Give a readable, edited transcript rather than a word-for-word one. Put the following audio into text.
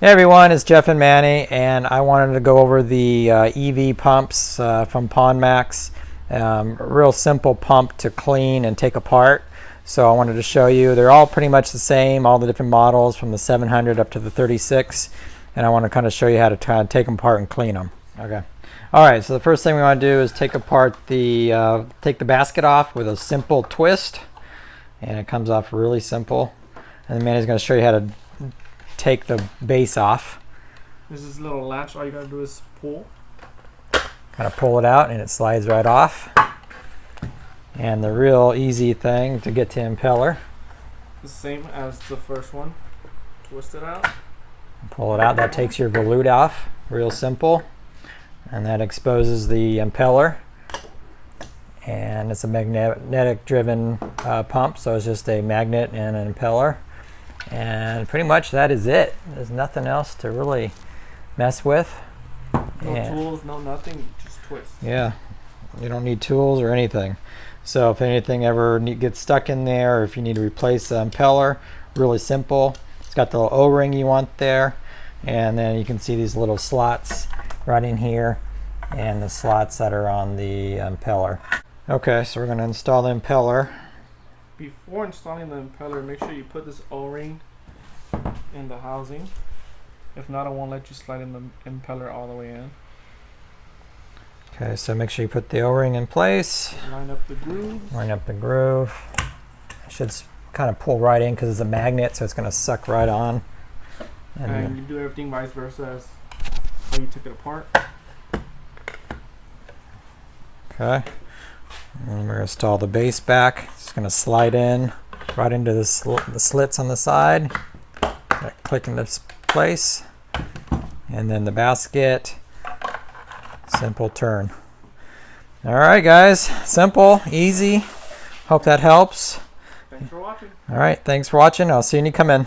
Hey everyone, it's Jeff and Manny, and I wanted to go over the EV pumps from PondMax. Real simple pump to clean and take apart. So I wanted to show you. They're all pretty much the same, all the different models from the 700 up to the 36. And I want to kind of show you how to take them apart and clean them. Okay. All right, so the first thing we want to do is take apart take the basket off with a simple twist. And it comes off really simple. And then Manny's going to show you how to take the base off. This is a little latch. All you gotta do is pull. Kind of pull it out and it slides right off. And the real easy thing to get to impeller. The same as the first one. Twist it out. Pull it out. That takes your volute off. Real simple. And that exposes the impeller. And it's a magnetic driven pump, so it's just a magnet and an impeller. And pretty much that is it. There's nothing else to really mess with. No tools, no nothing, just twist. Yeah, you don't need tools or anything. So if anything ever gets stuck in there, or if you need to replace the impeller, really simple. It's got the little O-ring you want there, and then you can see these little slots right in here, and the slots that are on the impeller. Okay, so we're going to install the impeller. Before installing the impeller, make sure you put this O-ring in the housing. If not, it won't let you slide in the impeller all the way in. Okay, so make sure you put the O-ring in place. Line up the groove. Line up the groove. It should kind of pull right in because it's a magnet, so it's going to suck right on. And you do everything vice versa as how you took it apart. Okay. And we're going to install the base back. It's going to slide in right into the slits on the side. Click in this place. And then the basket. Simple turn. All right, guys. Simple, easy. Hope that helps. Thanks for watching. All right. Thanks for watching. I'll see you when you come in.